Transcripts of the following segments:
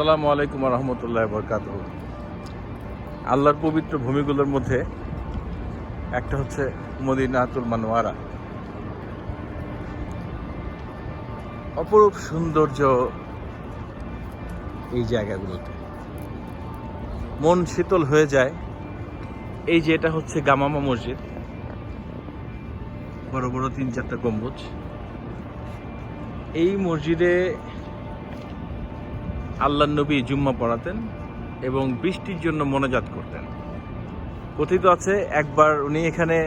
আসসালামু আলাইকুম রহমতুল্লাহ বরকাতুহ। আল্লাহর পবিত্র ভূমিগুলোর মধ্যে একটা হচ্ছে মদিনাতুল মানওয়ারা। অপরূপ সৌন্দর্য এই জায়গাগুলোতে, মন শীতল হয়ে যায়। এই যে এটা হচ্ছে গামামা মসজিদ, বড় বড় 3-4টা গম্বুজ। এই মসজিদে আল্লাহর নবী জুম্মা পড়াতেন এবং বৃষ্টির জন্য মোনাজাত করতেন। কথিত আছে একবার উনি এখানে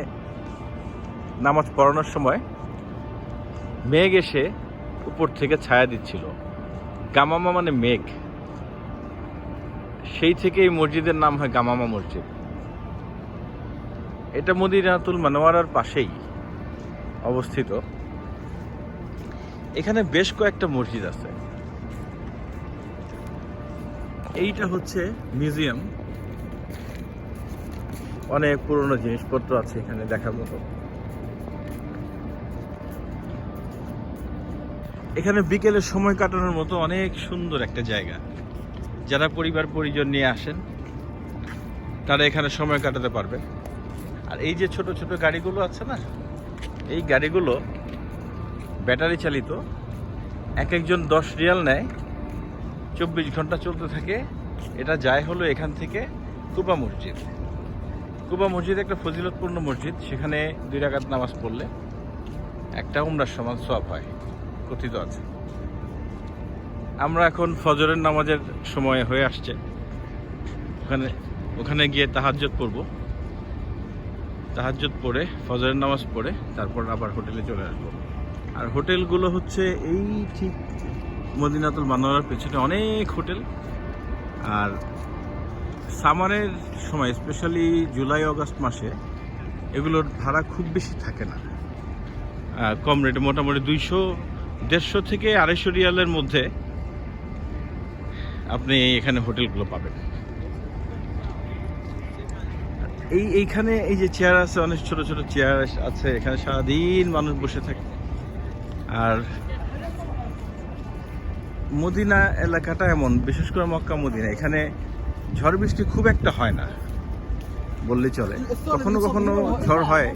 নামাজ পড়ানোর সময় মেঘ এসে উপর থেকে ছায়া দিচ্ছিল। গামামা মানে মেঘ, সেই থেকে এই মসজিদের নাম হয় গামামা মসজিদ। এটা মদিনাতুল মানওয়ারার পাশেই অবস্থিত। এখানে বেশ কয়েকটা মসজিদ আছে। এইটা হচ্ছে মিউজিয়াম, অনেক পুরনো জিনিসপত্র আছে এখানে দেখার মতো। এখানে বিকেলে সময় কাটানোর মতো অনেক সুন্দর একটা জায়গা। যারা পরিবার পরিজন নিয়ে আসেন তারা এখানে সময় কাটাতে পারবে। আর এই যে ছোট ছোট গাড়িগুলো আছে না, এই গাড়িগুলো ব্যাটারি চালিত। এক একজন 10 রিয়াল নেয়, 24 ঘন্টা চলতে থাকে। এটা যায় হলো এখান থেকে কুবা মসজিদ। কুবা মসজিদ একটা ফজিলতপূর্ণ মসজিদ। সেখানে 2 রাকাত নামাজ পড়লে একটা উমরার সমান সওয়াব হয়, কথিত আছে। আমরা এখন ফজরের নামাজের সময় হয়ে আসছে, ওখানে গিয়ে তাহাজ্জুদ পড়ব। তাহাজ্জুদ পড়ে ফজরের নামাজ পড়ে তারপর আবার হোটেলে চলে আসবো। আর হোটেলগুলো হচ্ছে এই ঠিক মদিনাতুল মানওয়ারার পেছনে অনেক হোটেল। আর সামারের সময়, স্পেশালি জুলাই আগস্ট মাসে, এগুলোর ভাড়া খুব বেশি থাকে না, কম রেটে। মোটামুটি 200-150 থেকে 250 রিয়ালের মধ্যে আপনি এখানে হোটেলগুলো পাবেন। এইখানে এই যে চেয়ার আছে, অনেক ছোট ছোট চেয়ার আছে, এখানে সারাদিন মানুষ বসে থাকে। আর মদিনা এলাকাটা এমন, বিশেষ করে মক্কা মদিনা, এখানে ঝড় বৃষ্টি খুব একটা হয় না বললেই চলে। কখনো কখনো ঝড় হয়,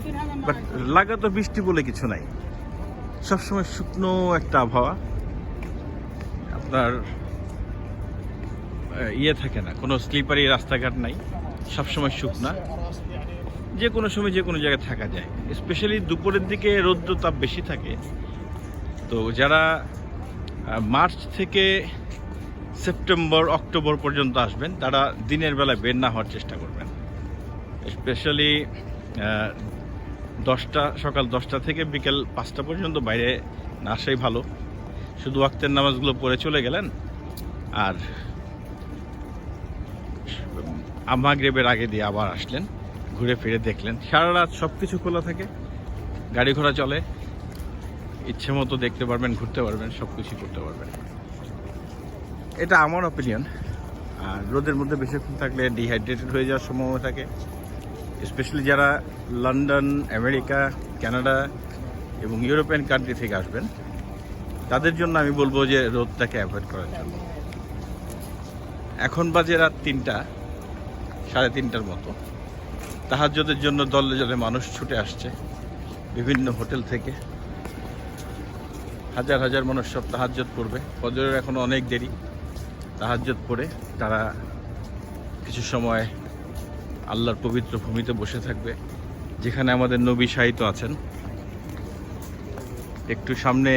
বাট লাগাত বৃষ্টি বলে কিছু নাই। সবসময় শুকনো একটা আবহাওয়া, আপনার থাকে না, কোনো স্লিপারি রাস্তাঘাট নাই, সবসময় শুকনা। যে কোনো সময় যে কোনো জায়গায় থাকা যায়। স্পেশালি দুপুরের দিকে রৌদ্র তাপ বেশি থাকে। তো যারা মার্চ থেকে সেপ্টেম্বর অক্টোবর পর্যন্ত আসবেন তারা দিনের বেলা বের না হওয়ার চেষ্টা করবেন। স্পেশালি সকাল 10টা থেকে বিকেল 5টা পর্যন্ত বাইরে না আসাই ভালো। শুধু ওয়াক্তের নামাজগুলো পড়ে চলে গেলেন, আর মাগরিবের আগে দিয়ে আবার আসলেন, ঘুরে ফিরে দেখলেন। সারা রাত সব কিছু খোলা থাকে, গাড়ি ঘোড়া চলে, ইচ্ছে মতো দেখতে পারবেন, ঘুরতে পারবেন, সব কিছু করতে পারবেন। এটা আমার অপিনিয়ন। আর রোদের মধ্যে বেশিক্ষণ থাকলে ডিহাইড্রেটেড হয়ে যাওয়ার সম্ভাবনা থাকে। স্পেশালি যারা লন্ডন, আমেরিকা, কানাডা এবং ইউরোপিয়ান কান্ট্রি থেকে আসবেন তাদের জন্য আমি বলবো যে রোদটাকে অ্যাভয়েড করার জন্য। এখন বাজে রাত 3টা, 3:30টার মতো। তাহাজ্জুদের জন্য দলে দলে মানুষ ছুটে আসছে বিভিন্ন হোটেল থেকে। হাজার হাজার মানুষ সব তাহাজ্জুদ পড়বে। ফজরের এখনো অনেক দেরি। তাহাজ্জুদ পড়ে তারা কিছু সময় আল্লাহর পবিত্র ভূমিতে বসে থাকবে, যেখানে আমাদের নবী শায়িত আছেন। একটু সামনে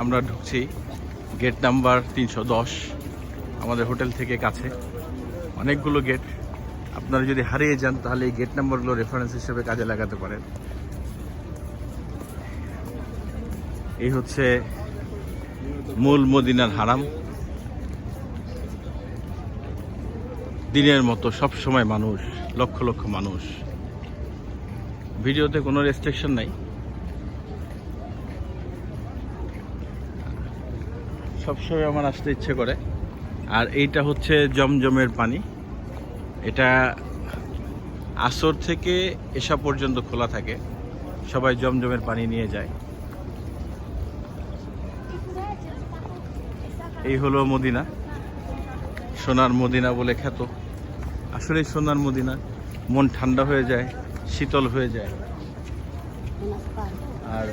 আমরা ঢুকছি, গেট নাম্বার 310, আমাদের হোটেল থেকে কাছে। অনেকগুলো গেট, আপনারা যদি হারিয়ে যান তাহলে এই গেট নাম্বারগুলো রেফারেন্স হিসেবে কাজে লাগাতে পারেন। এই হচ্ছে মূল মদিনার হারাম। দিনের মতো সব সময় মানুষ, লক্ষ লক্ষ মানুষ। ভিডিওতে কোনো রেস্ট্রিকশন নাই, সবসময় আমার আসতে ইচ্ছে করে। আর এইটা হচ্ছে জমজমের পানি। এটা আসর থেকে এশা পর্যন্ত খোলা থাকে, সবাই জমজমের পানি নিয়ে যায়। এই হলো মদিনা। সোনার মদিনা বলে খ্যাত। আসলে সোনার মদিনা, মন ঠান্ডা হয়ে যায়, শীতল হয়ে যায়। আর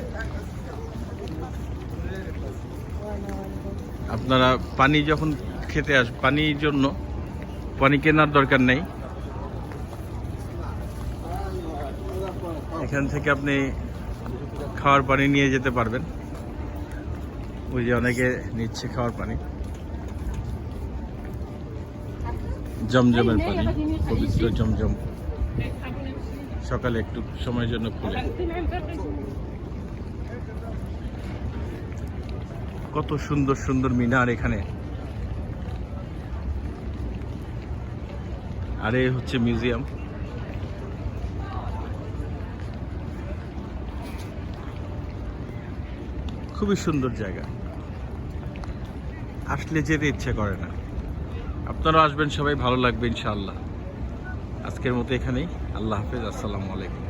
আপনারা পানি যখন খেতে পানির জন্য পানি কেনার দরকার নেই, এখান থেকে আপনি খাওয়ার পানি নিয়ে যেতে পারবেন। ওই যে অনেকে নিচ্ছে খাওয়ার পানি, জমজমের পানি, পবিত্র জমজম। সকালে একটু সময়ের জন্য খুলে। কত সুন্দর সুন্দর মিনার এখানে। আর এই হচ্ছে মিউজিয়াম। খুবই সুন্দর জায়গা, আসলে যেতে ইচ্ছে করে না। আপনারা আসবেন, সবাই ভালো লাগবে ইনশাআল্লাহ। আজকের মতো এখানেই। আল্লাহ হাফেজ, আসসালামু আলাইকুম।